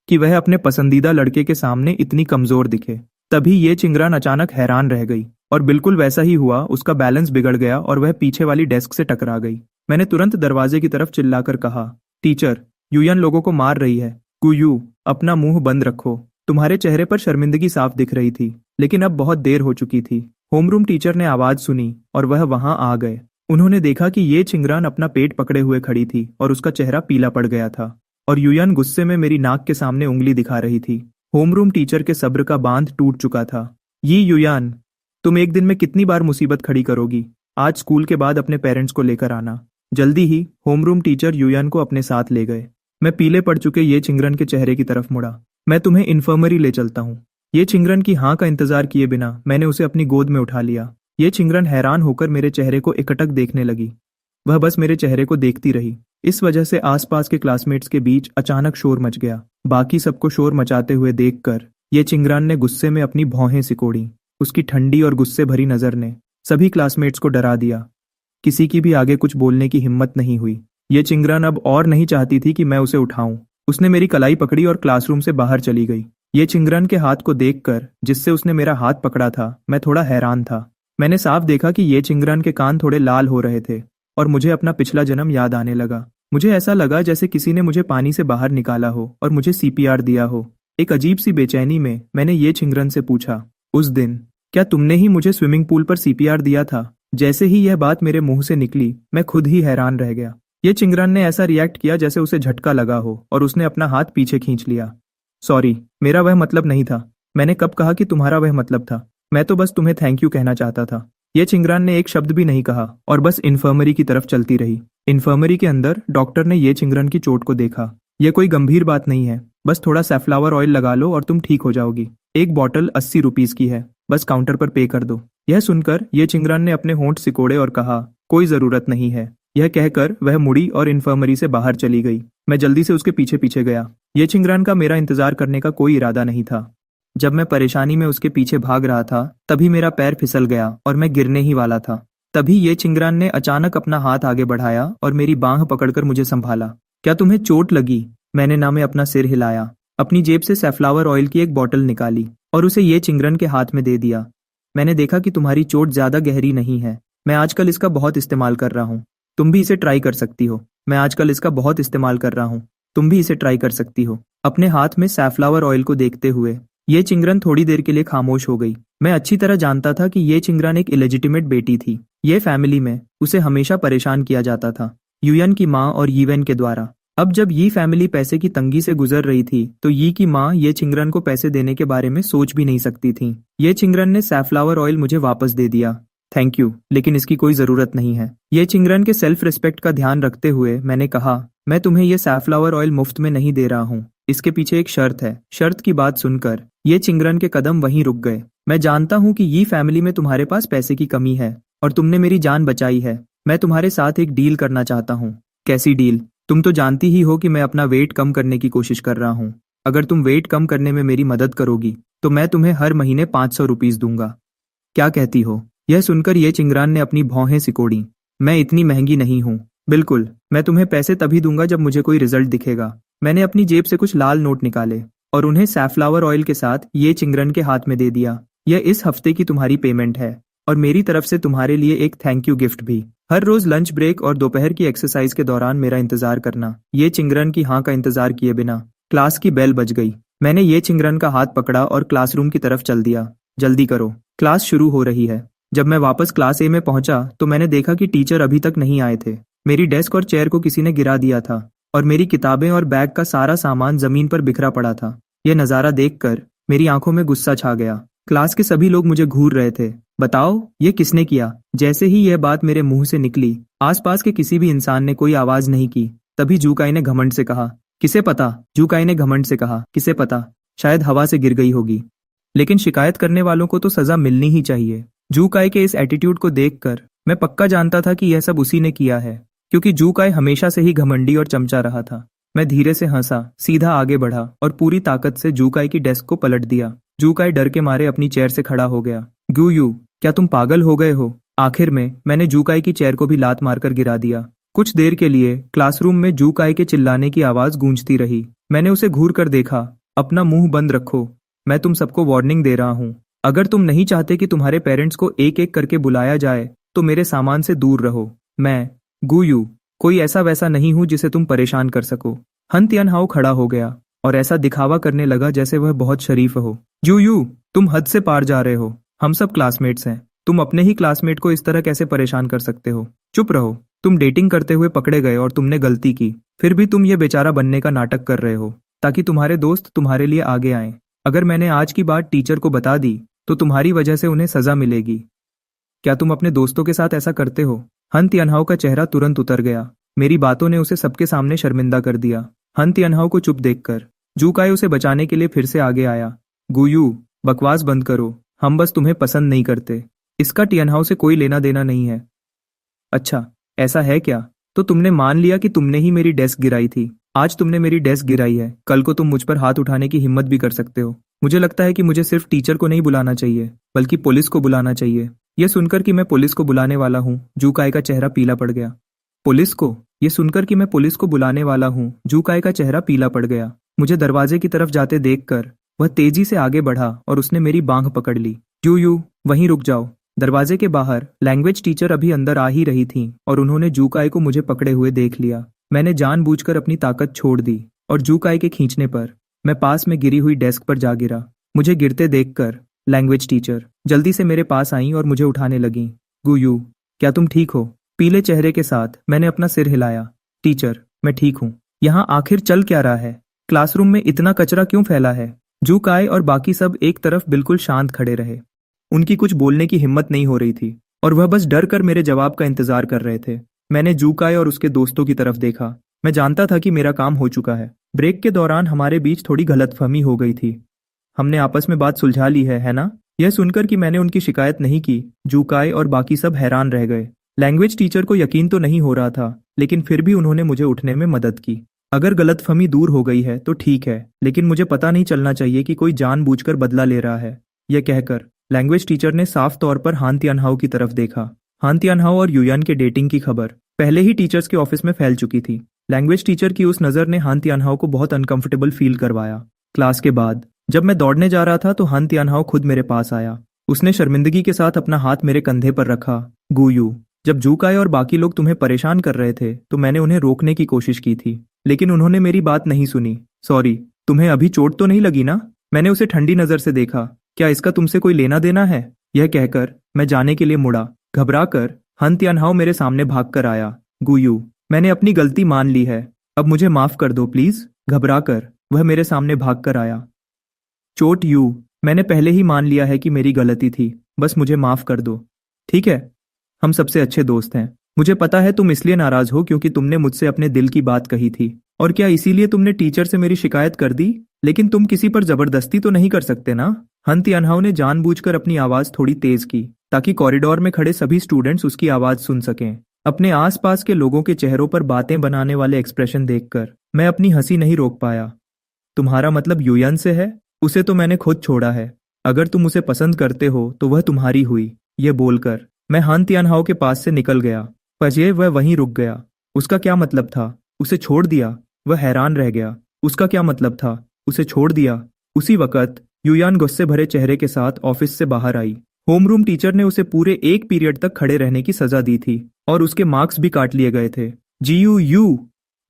कि वह अपने पसंदीदा लड़के के सामने इतनी कमजोर दिखे। तभी ये चिंगरन अचानक हैरान रह गई और बिल्कुल वैसा ही हुआ। उसका बैलेंस बिगड़ गया और वह पीछे वाली डेस्क से टकरा गई। मैंने तुरंत दरवाजे की तरफ चिल्लाकर कहा, टीचर, यूयन लोगों को मार रही है। गुयू, अपना मुंह बंद रखो। तुम्हारे चेहरे पर शर्मिंदगी साफ दिख रही थी, लेकिन अब बहुत देर हो चुकी थी। होमरूम टीचर ने आवाज सुनी और वह वहां आ गए। उन्होंने देखा कि ये चिंगरान अपना पेट पकड़े हुए खड़ी थी और उसका चेहरा पीला पड़ गया था और यूयन गुस्से में मेरी नाक के सामने उंगली दिखा रही थी। होमरूम टीचर के सब्र का बांध टूट चुका था। ये यूयन, तुम एक दिन में कितनी बार मुसीबत खड़ी करोगी? आज स्कूल के बाद अपने पेरेंट्स को लेकर आना। जल्दी ही होमरूम टीचर यूयन को अपने साथ ले गए। मैं पीले पड़ चुके ये चिंगरन के चेहरे की तरफ मुड़ा। मैं तुम्हें इन्फर्मरी ले चलता हूँ। ये चिंगरन की हाँ का इंतजार किए बिना मैंने उसे अपनी गोद में उठा लिया। ये चिंगरन हैरान होकर मेरे चेहरे को एकटक देखने लगी। वह बस मेरे चेहरे को देखती रही। इस वजह से आसपास के क्लासमेट्स के बीच अचानक शोर मच गया। बाकी सबको शोर मचाते हुए देखकर ये चिंगरान ने गुस्से में अपनी भौहें सिकोड़ी। उसकी ठंडी और गुस्से भरी नजर ने सभी क्लासमेट्स को डरा दिया। किसी की भी आगे कुछ बोलने की हिम्मत नहीं हुई। ये चिंगरान अब और नहीं चाहती थी कि मैं उसे उठाऊं। उसने मेरी कलाई पकड़ी और क्लासरूम से बाहर चली गई। ये चिंगरान के हाथ को देखकर, जिससे उसने मेरा हाथ पकड़ा था, मैं थोड़ा हैरान था। मैंने साफ देखा कि ये चिंगरान के कान थोड़े लाल हो रहे थे और मुझे अपना पिछला जन्म याद आने लगा। मुझे ऐसा लगा जैसे किसी ने मुझे पानी से बाहर निकाला हो और मुझे सीपीआर दिया हो। एक अजीब सी बेचैनी में मैंने ये चिंगरन से पूछा, उस दिन क्या तुमने ही मुझे स्विमिंग पूल पर सीपीआर दिया था? जैसे ही यह बात मेरे मुंह से निकली मैं खुद ही हैरान रह गया। ये चिंगरान ने ऐसा रिएक्ट किया जैसे उसे झटका लगा हो और उसने अपना हाथ पीछे खींच लिया। सॉरी, मेरा वह मतलब नहीं था। मैंने कब कहा कि तुम्हारा वह मतलब था? मैं तो बस तुम्हें थैंक यू कहना चाहता था। ये चिंगरान ने एक शब्द भी नहीं कहा और बस इन्फर्मरी की तरफ चलती रही। इन्फर्मरी के अंदर डॉक्टर ने ये चिंगरन की चोट को देखा। यह कोई गंभीर बात नहीं है, बस थोड़ा सैफ्लावर ऑयल लगा लो और तुम ठीक हो जाओगी। एक बॉटल 80 रुपीज की है, बस काउंटर पर पे कर दो। यह सुनकर ये चिंगरान ने अपने होंठ सिकोड़े और कहा, कोई जरूरत नहीं है। यह कहकर वह मुड़ी और इन्फर्मरी से बाहर चली गई। मैं जल्दी से उसके पीछे पीछे गया। ये चिंगरान का मेरा इंतजार करने का कोई इरादा नहीं था। जब मैं परेशानी में उसके पीछे भाग रहा था तभी मेरा पैर फिसल गया और मैं गिरने ही वाला था। तभी ये चिंगरान ने अचानक अपना हाथ आगे बढ़ाया और मेरी बांह पकड़कर मुझे संभाला। क्या तुम्हें चोट लगी? मैंने ना में अपना सिर हिलाया, अपनी जेब से सैफ्लावर ऑयल की एक बोतल निकाली और उसे ये चिंगरन के हाथ में दे दिया। मैंने देखा कि तुम्हारी चोट ज्यादा गहरी नहीं है। मैं आजकल इसका बहुत इस्तेमाल कर रहा हूँ, तुम भी इसे ट्राई कर सकती हो। मैं आजकल इसका बहुत इस्तेमाल कर रहा हूँ, तुम भी इसे ट्राई कर सकती हो। अपने हाथ में सैफ्लावर ऑयल को देखते हुए ये चिंगरन थोड़ी देर के लिए खामोश हो गई। मैं अच्छी तरह जानता था कि ये चिंगरन एक इलेजिटिमेट बेटी थी। ये फैमिली में उसे हमेशा परेशान किया जाता था, युयन की माँ और यीवेन के द्वारा। अब जब ये फैमिली पैसे की तंगी से गुजर रही थी तो यी की माँ ये चिंगरन को पैसे देने के बारे में सोच भी नहीं सकती थी। ये चिंगरन ने सैफ्लावर ऑयल मुझे वापस दे दिया। थैंक यू, लेकिन इसकी कोई जरूरत नहीं है। ये चिंगरन के सेल्फ रिस्पेक्ट का ध्यान रखते हुए मैंने कहा, मैं तुम्हें ये सैफ्लावर ऑयल मुफ्त में नहीं दे रहा हूँ, इसके पीछे एक शर्त है। शर्त की बात सुनकर ये चिंगरन के कदम वहीं रुक गए। मैं जानता हूँ कि ये फैमिली में तुम्हारे पास पैसे की कमी है और तुमने मेरी जान बचाई है। मैं तुम्हारे साथ एक डील करना चाहता हूँ। कैसी डील? तुम तो जानती ही हो कि मैं अपना वेट कम करने की कोशिश कर रहा हूँ। अगर तुम वेट कम करने में मेरी मदद करोगी तो मैं तुम्हें हर महीने 500 रुपीज दूंगा। क्या कहती हो? यह सुनकर ये चिंगरान ने अपनी भौहें सिकोड़ी। मैं इतनी महंगी नहीं हूँ। बिल्कुल, मैं तुम्हें पैसे तभी दूंगा जब मुझे कोई रिजल्ट दिखेगा। मैंने अपनी जेब से कुछ लाल नोट निकाले और उन्हें सैफ्लावर ऑयल के साथ ये चिंगरन के हाथ में दे दिया। यह इस हफ्ते की तुम्हारी पेमेंट है और मेरी तरफ से तुम्हारे लिए एक थैंक यू गिफ्ट भी। हर रोज लंच ब्रेक और दोपहर की एक्सरसाइज के दौरान मेरा इंतजार करना। ये चिंगरन की हाँ का इंतजार किए बिना क्लास की बेल बज गई। मैंने ये चिंगरन का हाथ पकड़ा और क्लासरूम की तरफ चल दिया। जल्दी करो, क्लास शुरू हो रही है। जब मैं वापस क्लास ए में पहुंचा तो मैंने देखा कि टीचर अभी तक नहीं आए थे। मेरी डेस्क और चेयर को किसी ने गिरा दिया था और मेरी किताबें और बैग का सारा सामान जमीन पर बिखरा पड़ा था। यह नजारा देखकर मेरी आंखों में गुस्सा छा गया। क्लास के सभी लोग मुझे घूर रहे थे। बताओ, ये किसने किया? जैसे ही यह बात मेरे मुंह से निकली आसपास के किसी भी इंसान ने कोई आवाज नहीं की। तभी जूकाई ने घमंड से कहा, किसे पता? जूकाई ने घमंड से कहा, किसे पता? शायद हवा से गिर गई होगी। लेकिन शिकायत करने वालों को तो सजा मिलनी ही चाहिए। जूकाई के इस एटीट्यूड को देखकर मैं पक्का जानता था कि यह सब उसी ने किया है, क्योंकि जूकाई हमेशा से ही घमंडी और चमचा रहा था। मैं धीरे से हंसा, सीधा आगे बढ़ा और पूरी ताकत से जूकाई की डेस्क को पलट दिया। जूकाई डर के मारे अपनी चेयर से खड़ा हो गया। गुयू, क्या तुम पागल हो गए हो? आखिर में मैंने जूकाई की चेयर को भी लात मारकर गिरा दिया। कुछ देर के लिए क्लासरूम में जूकाई के चिल्लाने की आवाज गूंजती रही। मैंने उसे घूर कर देखा। अपना मुंह बंद रखो, मैं तुम सबको वार्निंग दे रहा हूँ। अगर तुम नहीं चाहते कि तुम्हारे पेरेंट्स को एक एक करके बुलाया जाए तो मेरे सामान से दूर रहो। मैं गुयू कोई ऐसा वैसा नहीं हूं जिसे तुम परेशान कर सको। हन तियनहाओ खड़ा हो गया और ऐसा दिखावा करने लगा जैसे वह बहुत शरीफ हो। जूयू, तुम हद से पार जा रहे हो। हम सब क्लासमेट्स हैं, तुम अपने ही क्लासमेट को इस तरह कैसे परेशान कर सकते हो? चुप रहो। तुम डेटिंग करते हुए पकड़े गए और तुमने गलती की, फिर भी तुम ये बेचारा बनने का नाटक कर रहे हो ताकि तुम्हारे दोस्त तुम्हारे लिए आगे आए। अगर मैंने आज की बात टीचर को बता दी तो तुम्हारी वजह से उन्हें सजा मिलेगी। क्या तुम अपने दोस्तों के साथ ऐसा करते हो? हन तियनहाओ का चेहरा तुरंत उतर गया। मेरी बातों ने उसे सबके सामने शर्मिंदा कर दिया। हन तियनहाओ को चुप देखकर जूकाई उसे बचाने के लिए फिर से आगे आया। गुयू, बकवास बंद करो, हम बस तुम्हें पसंद नहीं करते। इसका तियनहाओ से कोई लेना देना नहीं है। अच्छा, ऐसा है क्या? तो तुमने मान लिया कि तुमने ही मेरी डेस्क गिराई थी। आज तुमने मेरी डेस्क गिराई है, कल को तुम मुझ पर हाथ उठाने की हिम्मत भी कर सकते हो। मुझे लगता है कि मुझे सिर्फ टीचर को नहीं बुलाना चाहिए बल्कि पुलिस को बुलाना चाहिए। यह सुनकर कि मैं पुलिस को बुलाने वाला हूँ, जूकाई का चेहरा पीला पड़ गया। पुलिस को? यह सुनकर कि मैं पुलिस को बुलाने वाला हूँ, जूकाई का चेहरा पीला पड़ गया। मुझे दरवाजे की तरफ जाते देखकर वह तेजी से आगे बढ़ा और उसने मेरी बांह पकड़ ली। यू, वहीं रुक जाओ। दरवाजे के बाहर लैंग्वेज टीचर अभी अंदर आ ही रही थीं और उन्होंने जूकाई को मुझे पकड़े हुए देख लिया। मैंने जानबूझकर अपनी ताकत छोड़ दी और जूकाई के खींचने पर मैं पास में गिरी हुई डेस्क पर जा गिरा। मुझे गिरते देखकर लैंग्वेज टीचर जल्दी से मेरे पास आईं और मुझे उठाने लगीं। गुयू, क्या तुम ठीक हो? पीले चेहरे के साथ मैंने अपना सिर हिलाया। टीचर, मैं ठीक हूँ। यहाँ आखिर चल क्या रहा है? क्लासरूम में इतना कचरा क्यों फैला है? जूकाई और बाकी सब एक तरफ बिल्कुल शांत खड़े रहे। उनकी कुछ बोलने की हिम्मत नहीं हो रही थी और वह बस डर कर मेरे जवाब का इंतजार कर रहे थे। मैंने जूकाई और उसके दोस्तों की तरफ देखा। मैं जानता था कि मेरा काम हो चुका है। ब्रेक के दौरान हमारे बीच थोड़ी गलतफहमी हो गई थी। हमने आपस में बात सुलझा ली है ना? यह सुनकर कि मैंने उनकी शिकायत नहीं की, जूकाई और बाकी सब हैरान रह गए। लैंग्वेज टीचर को यकीन तो नहीं हो रहा था, लेकिन फिर भी उन्होंने मुझे उठने में मदद की। अगर गलतफहमी दूर हो गई है तो ठीक है, लेकिन मुझे पता नहीं चलना चाहिए कि कोई जानबूझकर बदला ले रहा है। यह कहकर लैंग्वेज टीचर ने साफ तौर पर हान तियानहाओ की तरफ देखा। हान तियानहाओ और युयान के डेटिंग की खबर पहले ही टीचर्स के ऑफिस में फैल चुकी थी। लैंग्वेज टीचर की उस नज़र ने हान तियानहाओ को बहुत अनकंफर्टेबल फील करवाया। क्लास के बाद जब मैं दौड़ने जा रहा था तो हान तियानहाओ खुद मेरे पास आया। उसने शर्मिंदगी के साथ अपना हाथ मेरे कंधे पर रखा। गुयू, जब जूकाई और बाकी लोग तुम्हें परेशान कर रहे थे तो मैंने उन्हें रोकने की कोशिश की थी, लेकिन उन्होंने मेरी बात नहीं सुनी। सॉरी, तुम्हें अभी चोट तो नहीं लगी ना? मैंने उसे ठंडी नजर से देखा। क्या इसका तुमसे कोई लेना देना है? यह कहकर मैं जाने के लिए मुड़ा। घबराकर हान तियानहाओ मेरे सामने भागकर आया। गुयू, मैंने अपनी गलती मान ली है, अब मुझे माफ कर दो प्लीज। घबराकर वह मेरे सामने भागकर आया। चोट यू, मैंने पहले ही मान लिया है कि मेरी गलती थी, बस मुझे माफ कर दो। ठीक है, हम सबसे अच्छे दोस्त हैं। मुझे पता है तुम इसलिए नाराज हो क्योंकि तुमने मुझसे अपने दिल की बात कही थी। और क्या इसीलिए तुमने टीचर से मेरी शिकायत कर दी? लेकिन तुम किसी पर जबरदस्ती तो नहीं कर सकते ना? हान तियानहाओ ने जानबूझकर अपनी आवाज थोड़ी तेज की ताकि कॉरिडोर में खड़े सभी स्टूडेंट्स उसकी आवाज सुन सकें। अपने आसपास के लोगों के चेहरों पर बातें बनाने वाले एक्सप्रेशन देखकर मैं अपनी हंसी नहीं रोक पाया। तुम्हारा मतलब युयान से है? उसे तो मैंने खुद छोड़ा है। अगर तुम उसे पसंद करते हो तो वह तुम्हारी हुई। ये बोलकर मैं हान तियानहाओ के पास से निकल गया, पर वह वहीं रुक गया। उसका क्या मतलब था? उसे छोड़ दिया? वह हैरान रह गया। उसका क्या मतलब था? उसे छोड़ दिया? उसी वक्त युयान गुस्से भरे चेहरे के साथ ऑफिस से बाहर आई। होमरूम टीचर ने उसे पूरे 1 पीरियड तक खड़े रहने की सजा दी थी और उसके मार्क्स भी काट लिए गए थे।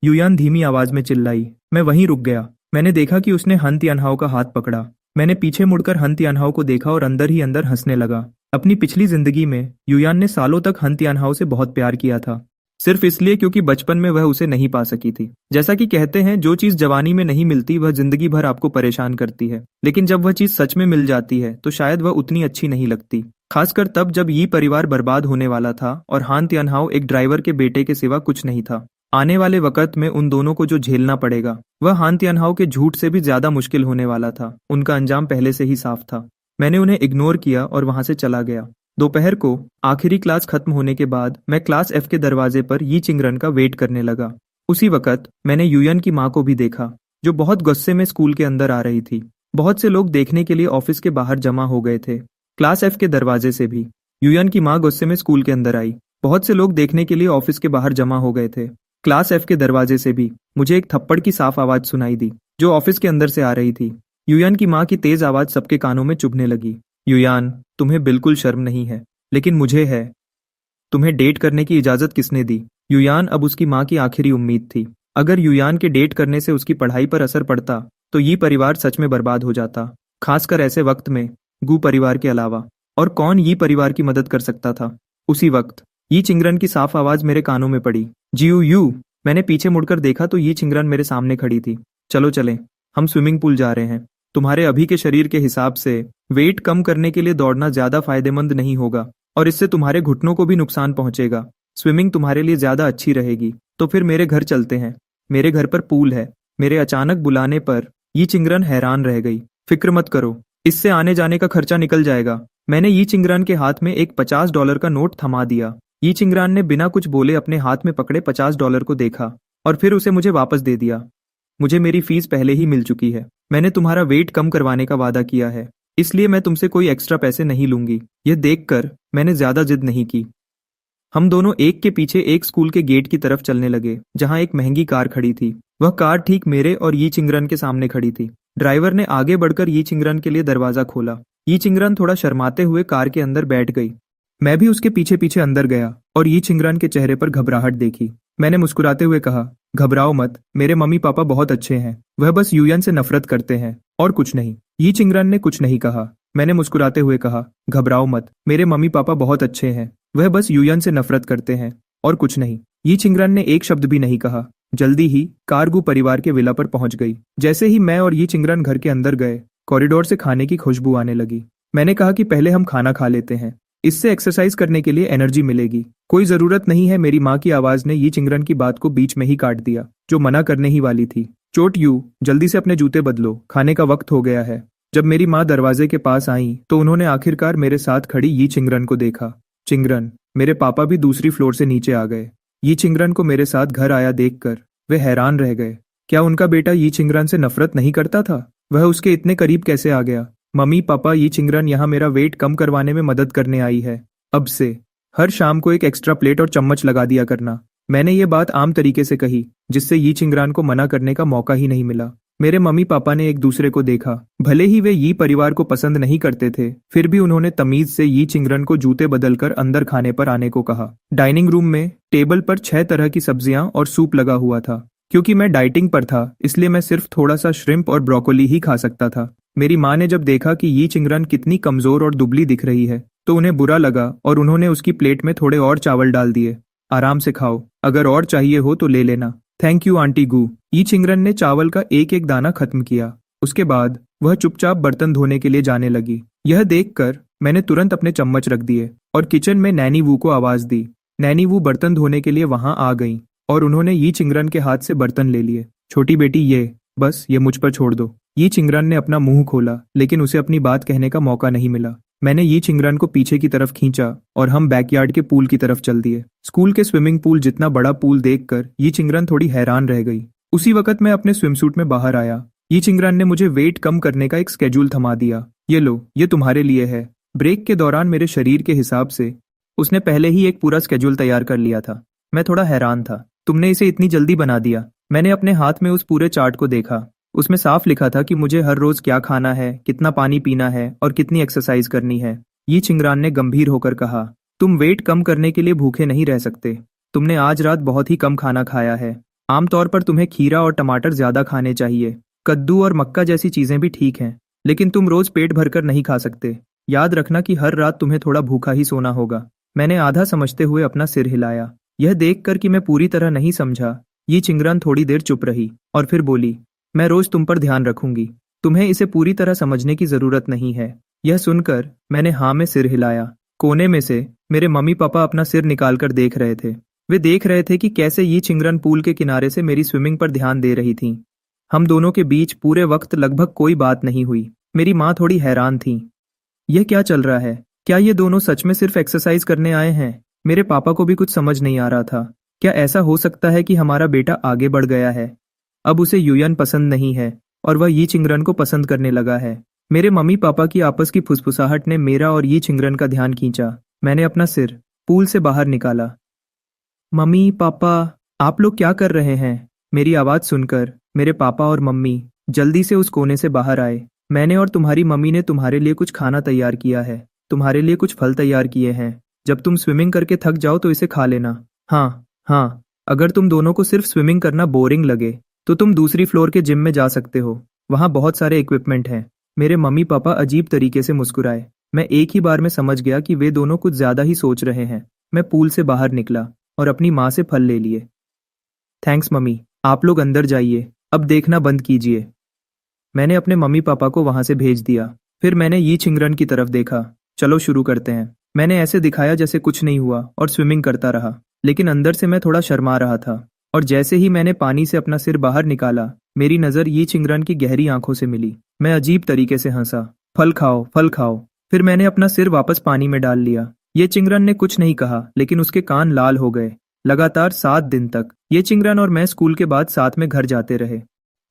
युयान धीमी आवाज में चिल्लाई। मैं वहीं रुक गया। मैंने देखा कि उसने हान तियानहाओ का हाथ पकड़ा। मैंने पीछे मुड़कर हान तियानहाओ को देखा और अंदर ही अंदर हंसने लगा। अपनी पिछली जिंदगी में युयान ने सालों तक हान तियानहाओ से बहुत प्यार किया था, सिर्फ इसलिए क्योंकि बचपन में वह उसे नहीं पा सकी थी। जैसा कि कहते हैं, जो चीज जवानी में नहीं मिलती वह जिंदगी भर आपको परेशान करती है, लेकिन जब वह चीज सच में मिल जाती है तो शायद वह उतनी अच्छी नहीं लगती। खासकर तब जब ये परिवार बर्बाद होने वाला था और हान तियानहाओ एक ड्राइवर के बेटे के सिवा कुछ नहीं था। आने वाले वक्त में उन दोनों को जो झेलना पड़ेगा वह हान तियानहाओ के झूठ से भी ज्यादा मुश्किल होने वाला था। उनका अंजाम पहले से ही साफ था। मैंने उन्हें इग्नोर किया और वहां से चला गया। दोपहर को आखिरी क्लास खत्म होने के बाद मैं क्लास एफ के दरवाजे पर यी चिंगरन का वेट करने लगा। उसी वक्त मैंने युयान की माँ को भी देखा, जो बहुत गुस्से में स्कूल के अंदर आ रही थी। बहुत से लोग देखने के लिए ऑफिस के बाहर जमा हो गए थे। क्लास एफ के दरवाजे से भी युयान की माँ गुस्से में स्कूल के अंदर आई। बहुत से लोग देखने के लिए ऑफिस के बाहर जमा हो गए थे। क्लास एफ के दरवाजे से भी मुझे एक थप्पड़ की साफ आवाज सुनाई दी, जो ऑफिस के अंदर से आ रही थी। युयान की माँ की तेज आवाज सबके कानों में चुभने लगी। युयान, तुम्हें बिल्कुल शर्म नहीं है, लेकिन मुझे है। तुम्हें डेट करने की इजाजत किसने दी? युयान अब उसकी माँ की आखिरी उम्मीद थी। अगर युयान के डेट करने से उसकी पढ़ाई पर असर पड़ता तो ये परिवार सच में बर्बाद हो जाता, खासकर ऐसे वक्त में गू परिवार के अलावा और कौन ये परिवार की मदद कर सकता था। उसी वक्त यी चिंगरन की साफ आवाज मेरे कानों में पड़ी। यू। मैंने पीछे मुड़कर देखा तो यी चिंगरन मेरे सामने खड़ी थी। चलो चलें, हम स्विमिंग पूल जा रहे हैं। तुम्हारे अभी के शरीर के हिसाब से वेट कम करने के लिए दौड़ना ज्यादा फायदेमंद नहीं होगा और इससे तुम्हारे घुटनों को भी नुकसान पहुंचेगा। स्विमिंग तुम्हारे लिए ज्यादा अच्छी रहेगी। तो फिर मेरे घर चलते हैं। मेरे घर पर पूल है। मेरे अचानक बुलाने पर यी चिंगरन हैरान रह गई। फिक्र मत करो, इससे आने जाने का खर्चा निकल जाएगा। मैंने यी चिंगरन के हाथ में एक $50 का नोट थमा दिया। यी चिंगरन ने बिना कुछ बोले अपने हाथ में पकड़े $50 को देखा और फिर उसे मुझे वापस दे दिया। मुझे मेरी फीस पहले ही मिल चुकी है। मैंने तुम्हारा वेट कम करवाने का वादा किया है, इसलिए मैं तुमसे कोई एक्स्ट्रा पैसे नहीं लूंगी। यह देखकर मैंने ज्यादा जिद नहीं की। हम दोनों एक के पीछे एक स्कूल के गेट की तरफ चलने लगे, जहां एक महंगी कार खड़ी थी। वह कार ठीक मेरे और यी चिंगरन के सामने खड़ी थी। ड्राइवर ने आगे बढ़कर यी चिंगरन के लिए दरवाजा खोला। यी चिंगरन थोड़ा शर्माते हुए कार के अंदर बैठ गई। मैं भी उसके पीछे पीछे अंदर गया और यी चिंगरान के चेहरे पर घबराहट देखी। मैंने मुस्कुराते हुए कहा, घबराओ मत, मेरे मम्मी पापा बहुत अच्छे हैं, वह बस यूयन से नफरत करते हैं और कुछ नहीं। यी चिंगरान ने कुछ नहीं कहा। मैंने मुस्कुराते हुए कहा, घबराओ मत, मेरे मम्मी पापा बहुत अच्छे हैं, वह बस यूयन से नफरत करते हैं और कुछ नहीं। यी चिंगरान ने एक शब्द भी नहीं कहा। जल्दी ही कार गु परिवार के विला पर पहुंच गई। जैसे ही मैं और यी चिंगरान घर के अंदर गए, कॉरिडोर से खाने की खुशबू आने लगी। मैंने कहा कि पहले हम खाना खा लेते हैं, इससे एक्सरसाइज करने के लिए एनर्जी मिलेगी। कोई जरूरत नहीं है, मेरी माँ की आवाज ने यी चिंगरान की बात को बीच में ही काट दिया, जो मना करने ही वाली थी। चोट यू, जल्दी से अपने जूते बदलो, खाने का वक्त हो गया है। जब मेरी माँ दरवाजे के पास आई तो उन्होंने आखिरकार मेरे साथ खड़ी यी चिंगरन को देखा। चिंगरन, मेरे पापा भी दूसरी फ्लोर से नीचे आ गए। यी चिंगरन को मेरे साथ घर आया देखकर वे हैरान रह गए। क्या उनका बेटा यी चिंगरन से नफरत नहीं करता था? वह उसके इतने करीब कैसे आ गया? मम्मी पापा, यी चिंगरन यहाँ मेरा वेट कम करवाने में मदद करने आई है। अब से हर शाम को एक एक्स्ट्रा प्लेट और चम्मच लगा दिया करना। मैंने ये बात आम तरीके से कही, जिससे यी चिंगरान को मना करने का मौका ही नहीं मिला। मेरे मम्मी पापा ने एक दूसरे को देखा। भले ही वे यी परिवार को पसंद नहीं करते थे, फिर भी उन्होंने तमीज से यी चिंगरन को जूते बदलकर अंदर खाने पर आने को कहा। डाइनिंग रूम में टेबल पर 6 तरह की सब्जियां और सूप लगा हुआ था। क्योंकि मैं डाइटिंग पर था, इसलिए मैं सिर्फ थोड़ा सा श्रिम्प और ब्रोकोली ही खा सकता था। मेरी माँ ने जब देखा कि यी चिंगरन कितनी कमजोर और दुबली दिख रही है, तो उन्हें बुरा लगा और उन्होंने उसकी प्लेट में थोड़े और चावल डाल दिए। आराम से खाओ, अगर और चाहिए हो तो ले लेना। थैंक यू आंटी गू। यी चिंगरन ने चावल का एक एक दाना खत्म किया। उसके बाद वह चुपचाप बर्तन धोने के लिए जाने लगी। यह देखकर मैंने तुरंत अपने चम्मच रख दिए और किचन में नैनी वू को आवाज दी। नैनी वू बर्तन धोने के लिए वहां आ गई और उन्होंने यी चिंगरन के हाथ से बर्तन ले लिए। छोटी बेटी, ये मुझ पर छोड़ दो। यी चिंगरन ने अपना मुंह खोला, लेकिन उसे अपनी बात कहने का मौका नहीं मिला। मैंने यी चिंगरन को पीछे की तरफ खींचा और हम बैकयार्ड के पूल की तरफ चल दिए। स्कूल के स्विमिंग पूल जितना बड़ा पूल देखकर यी चिंगरन थोड़ी हैरान रह गई। उसी वक्त मैं अपने स्विमसूट में बाहर आया। यी चिंगरन ने मुझे वेट कम करने का एक स्केड्यूल थमा दिया। ये लो, ये तुम्हारे लिए है। ब्रेक के दौरान मेरे शरीर के हिसाब से उसने पहले ही एक पूरा स्केड्यूल तैयार कर लिया था। मैं थोड़ा हैरान था। तुमने इसे इतनी जल्दी बना दिया? मैंने अपने हाथ में उस पूरे चार्ट को देखा। उसमें साफ लिखा था कि मुझे हर रोज क्या खाना है, कितना पानी पीना है और कितनी एक्सरसाइज करनी है। यी चिंगरान ने गंभीर होकर कहा, तुम वेट कम करने के लिए भूखे नहीं रह सकते। तुमने आज रात बहुत ही कम खाना खाया है। आमतौर पर तुम्हें खीरा और टमाटर ज्यादा खाने चाहिए। कद्दू और मक्का जैसी चीजें भी ठीक हैं, लेकिन तुम रोज पेट भरकर नहीं खा सकते। याद रखना कि हर रात तुम्हें थोड़ा भूखा ही सोना होगा। मैंने आधा समझते हुए अपना सिर हिलाया। यह देखकर कि मैं पूरी तरह नहीं समझा, यी चिंगरान थोड़ी देर चुप रही और फिर बोली, मैं रोज तुम पर ध्यान रखूंगी। तुम्हें इसे पूरी तरह समझने की जरूरत नहीं है। यह सुनकर मैंने हाँ में सिर हिलाया। कोने में से मेरे मम्मी पापा अपना सिर निकालकर देख रहे थे। वे देख रहे थे कि कैसे यी चिंगरन पूल के किनारे से मेरी स्विमिंग पर ध्यान दे रही थी। हम दोनों के बीच पूरे वक्त लगभग कोई बात नहीं हुई। मेरी माँ थोड़ी हैरान थी। यह क्या चल रहा है? क्या ये दोनों सच में सिर्फ एक्सरसाइज करने आए हैं? मेरे पापा को भी कुछ समझ नहीं आ रहा था। क्या ऐसा हो सकता है कि हमारा बेटा आगे बढ़ गया है? अब उसे यूयन पसंद नहीं है और वह यी चिंगरन को पसंद करने लगा है। मेरे मम्मी पापा की आपस की फुसफुसाहट ने मेरा और यी चिंगरन का ध्यान खींचा। मैंने अपना सिर पूल से बाहर निकाला। मम्मी पापा, आप लोग क्या कर रहे हैं? मेरी आवाज सुनकर मेरे पापा और मम्मी जल्दी से उस कोने से बाहर आए। मैंने और तुम्हारी मम्मी ने तुम्हारे लिए कुछ खाना तैयार किया है। तुम्हारे लिए कुछ फल तैयार किए हैं। जब तुम स्विमिंग करके थक जाओ तो इसे खा लेना। हाँ, अगर तुम दोनों को सिर्फ स्विमिंग करना बोरिंग लगे तो तुम दूसरी फ्लोर के जिम में जा सकते हो। वहां बहुत सारे इक्विपमेंट हैं। मेरे मम्मी पापा अजीब तरीके से मुस्कुराए। मैं एक ही बार में समझ गया कि वे दोनों कुछ ज्यादा ही सोच रहे हैं। मैं पूल से बाहर निकला और अपनी माँ से फल ले लिए। थैंक्स मम्मी, आप लोग अंदर जाइए, अब देखना बंद कीजिए। मैंने अपने मम्मी पापा को वहां से भेज दिया। फिर मैंने यी चिंगरन की तरफ देखा। चलो शुरू करते हैं। मैंने ऐसे दिखाया जैसे कुछ नहीं हुआ और स्विमिंग करता रहा, लेकिन अंदर से मैं थोड़ा शर्मा रहा था। और जैसे ही मैंने पानी से अपना सिर बाहर निकाला, मेरी नजर यी चिंगरन की गहरी आंखों से मिली। मैं अजीब तरीके से हंसा। फल खाओ, फल खाओ। फिर मैंने अपना सिर वापस पानी में डाल लिया। ये चिंगरन ने कुछ नहीं कहा, लेकिन उसके कान लाल हो गए। लगातार 7 दिन तक ये चिंगरन और मैं स्कूल के बाद साथ में घर जाते रहे।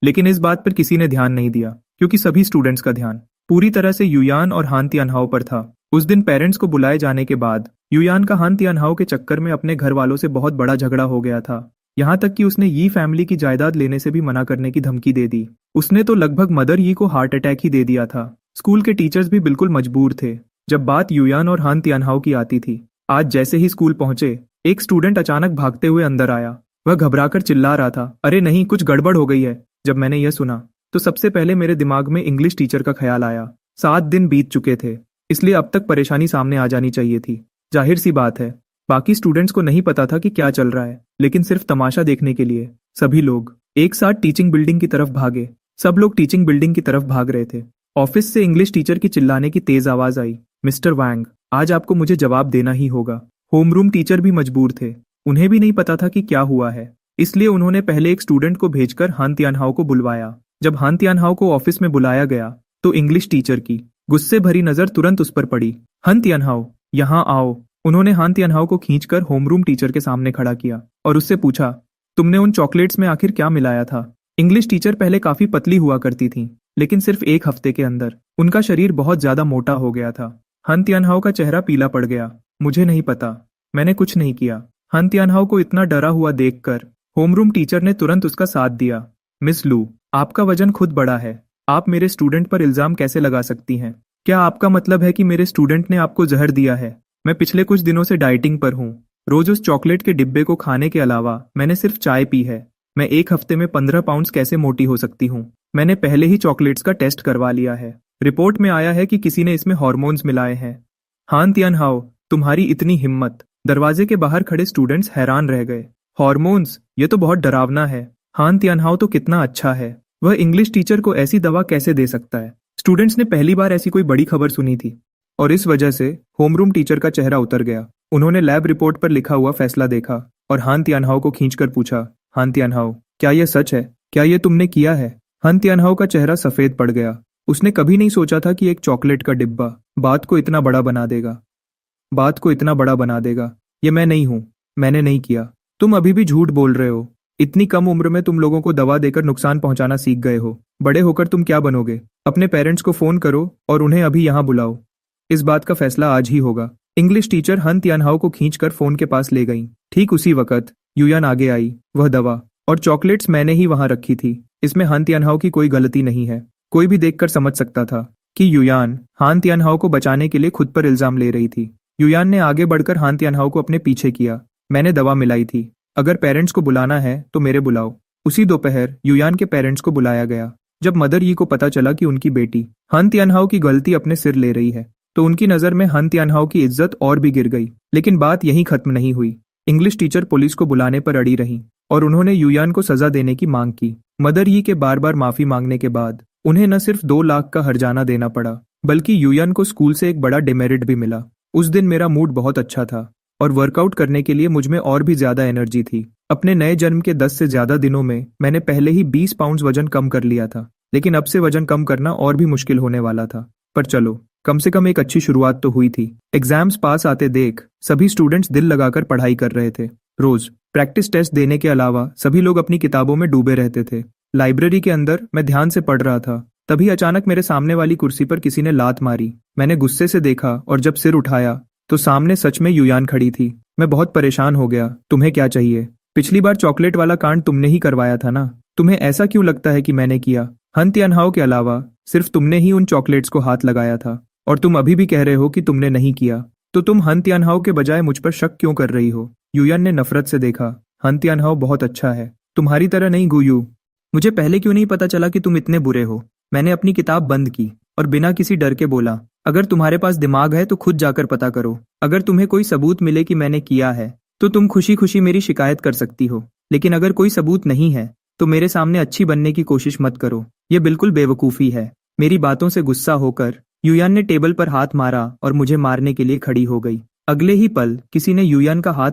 लेकिन इस बात पर किसी ने ध्यान नहीं दिया, क्योंकि सभी स्टूडेंट्स का ध्यान पूरी तरह से युयान और हान तियानहाओ पर था। उस दिन पेरेंट्स को बुलाए जाने के बाद युयान का हान तियानहाओ के चक्कर में अपने घर वालों से बहुत बड़ा झगड़ा हो गया था। यहाँ तक कि उसने यी फैमिली की जायदाद लेने से भी मना करने की धमकी दे दी। उसने तो लगभग मदर यी को हार्ट अटैक ही दे दिया था। स्कूल के टीचर्स भी बिल्कुल मजबूर थे। जब बात युयान और हान तियानहाओ की आती थी, आज जैसे ही स्कूल पहुंचे, एक स्टूडेंट अचानक भागते हुए अंदर आया। वह घबराकर चिल्ला रहा था, अरे नहीं, कुछ गड़बड़ हो गई है। जब मैंने यह सुना तो सबसे पहले मेरे दिमाग में इंग्लिश टीचर का ख्याल आया। 7 दिन बीत चुके थे, इसलिए अब तक परेशानी सामने आ जानी चाहिए थी। जाहिर सी बात है, बाकी स्टूडेंट्स को नहीं पता था कि क्या चल रहा है, लेकिन सिर्फ तमाशा देखने के लिए सभी लोग एक साथ टीचिंग बिल्डिंग की तरफ भागे। सब लोग टीचिंग बिल्डिंग की तरफ भाग रहे थे। ऑफिस से इंग्लिश टीचर की चिल्लाने की तेज आवाज आई, मिस्टर वैंग, आज आपको मुझे जवाब देना ही होगा। होमरूम टीचर भी मजबूर थे। उन्हें भी नहीं पता था कि क्या हुआ है, इसलिए उन्होंने पहले एक स्टूडेंट को भेजकर हान तियानहाओ को बुलवाया। जब हान तियानहाओ को ऑफिस में बुलाया गया तो इंग्लिश टीचर की गुस्से भरी नजर तुरंत उस पर पड़ी। हान तियानहाओ, यहाँ आओ। उन्होंने हान तियानहाओ को खींचकर होमरूम टीचर के सामने खड़ा किया और उससे पूछा, तुमने उन चॉकलेट्स में आखिर क्या मिलाया था? इंग्लिश टीचर पहले काफी पतली हुआ करती थी, लेकिन सिर्फ एक हफ्ते के अंदर उनका शरीर बहुत ज्यादा मोटा हो गया था। हान तियानहाओ का चेहरा पीला पड़ गया। मुझे नहीं पता, मैंने कुछ नहीं किया। हान तियानहाओ को इतना डरा हुआ देखकर होमरूम टीचर ने तुरंत उसका साथ दिया। मिस लू, आपका वजन खुद बड़ा है, आप मेरे स्टूडेंट पर इल्जाम कैसे लगा सकती हैं? क्या आपका मतलब है कि मेरे स्टूडेंट ने आपको जहर दिया है? मैं पिछले कुछ दिनों से डाइटिंग पर हूँ। रोज उस चॉकलेट के डिब्बे को खाने के अलावा मैंने सिर्फ चाय पी है। मैं एक हफ्ते में 15 पाउंड्स कैसे मोटी हो सकती हूँ? मैंने पहले ही चॉकलेट्स का टेस्ट करवा लिया है। रिपोर्ट में आया है कि किसी ने इसमें हार्मोन्स मिलाए हैं। हान तियानहाओ, तुम्हारी इतनी हिम्मत! दरवाजे के बाहर खड़े स्टूडेंट्स हैरान रह गए। हार्मोन्स? ये तो बहुत डरावना है। हान तियानहाओ तो कितना अच्छा है, वह इंग्लिश टीचर को ऐसी दवा कैसे दे सकता है? स्टूडेंट्स ने पहली बार ऐसी कोई बड़ी खबर सुनी थी और इस वजह से होमरूम टीचर का चेहरा उतर गया। उन्होंने लैब रिपोर्ट पर लिखा हुआ फैसला देखा और हान तियानहाओ को खींचकर पूछा, हान तियानहाओ, क्या यह सच है? क्या यह तुमने किया है? हान तियानहाओ का चेहरा सफेद पड़ गया। उसने कभी नहीं सोचा था कि एक चॉकलेट का डिब्बा बात को इतना बड़ा बना देगा। ये मैं नहीं हूं, मैंने नहीं किया। तुम अभी भी झूठ बोल रहे हो। इतनी कम उम्र में तुम लोगों को दवा देकर नुकसान पहुंचाना सीख गए हो। बड़े होकर तुम क्या बनोगे? अपने पेरेंट्स को फोन करो और उन्हें अभी यहाँ बुलाओ। इस बात का फैसला आज ही होगा। इंग्लिश टीचर हान तियानहाओ को खींचकर फोन के पास ले गई। ठीक उसी वक्त युयान आगे आई। वह दवा और चॉकलेट्स मैंने ही वहां रखी थी। इसमें हान तियानहाओ की कोई गलती नहीं है। कोई भी देखकर समझ सकता था कि युयान हान तियानहाओ को बचाने के लिए खुद पर इल्जाम ले रही थी। युयान ने आगे बढ़कर हान तियानहाओ को अपने पीछे किया। मैंने दवा मिलाई थी। अगर पेरेंट्स को बुलाना है तो मेरे बुलाओ। उसी दोपहर युयान के पेरेंट्स को बुलाया गया। जब मदर यी को पता चला कि उनकी बेटी हान तियानहाओ की गलती अपने सिर ले रही है, तो उनकी नजर में हान तियानहाओ की इज्जत और भी गिर गई। लेकिन बात यहीं खत्म नहीं हुई। इंग्लिश टीचर पुलिस को बुलाने पर अड़ी रही और उन्होंने युयान को सजा देने की मांग की। मदर यी के बार बार माफी मांगने के बाद उन्हें न सिर्फ 2 लाख का हर्जाना देना पड़ा, बल्कि युयान को स्कूल से एक बड़ा डिमेरिट भी मिला। उस दिन मेरा मूड बहुत अच्छा था और वर्कआउट करने के लिए मुझमें और भी ज्यादा एनर्जी थी। अपने नए जन्म के 10 से ज्यादा दिनों में मैंने पहले ही 20 पाउंड वजन कम कर लिया था, लेकिन अब से वजन कम करना और भी मुश्किल होने वाला था। पर चलो, कम से कम एक अच्छी शुरुआत तो हुई थी। एग्जाम्स पास आते देख सभी स्टूडेंट्स दिल लगाकर पढ़ाई कर रहे थे। रोज प्रैक्टिस टेस्ट देने के अलावा सभी लोग अपनी किताबों में डूबे रहते थे। लाइब्रेरी के अंदर मैं ध्यान से पढ़ रहा था, तभी अचानक मेरे सामने वाली कुर्सी पर किसी ने लात मारी। मैंने गुस्से से देखा और जब सिर उठाया तो सामने सच में युयान खड़ी थी। मैं बहुत परेशान हो गया। तुम्हें क्या चाहिए? पिछली बार चॉकलेट वाला कांड तुमने ही करवाया था ना? तुम्हें ऐसा क्यों लगता है कि मैंने किया? हान तियानहाओ के अलावा सिर्फ तुमने ही उन चॉकलेट्स को हाथ लगाया था और तुम अभी भी कह रहे हो कि तुमने नहीं किया। तो तुम हान तियानहाओ के बजाय मुझ पर शक क्यों कर रही हो? युयान ने नफरत से देखा। हान तियानहाओ बहुत अच्छा है, तुम्हारी तरह नहीं गुयू। मुझे पहले क्यों नहीं पता चला कि तुम इतने बुरे हो? मैंने अपनी किताब बंद की और बिना किसी डर के बोला, अगर तुम्हारे पास दिमाग है तो खुद जाकर पता करो। अगर तुम्हें कोई सबूत मिले कि मैंने किया है तो तुम खुशी खुशी मेरी शिकायत कर सकती हो, लेकिन अगर कोई सबूत नहीं है तो मेरे सामने अच्छी बनने की कोशिश मत करो। यह बिल्कुल बेवकूफ़ी है। मेरी बातों से गुस्सा होकर युयान ने टेबल पर हाथ मारा और मुझे मारने के लिए खड़ी हो गई। अगले ही पल किसी ने युयान का हाथ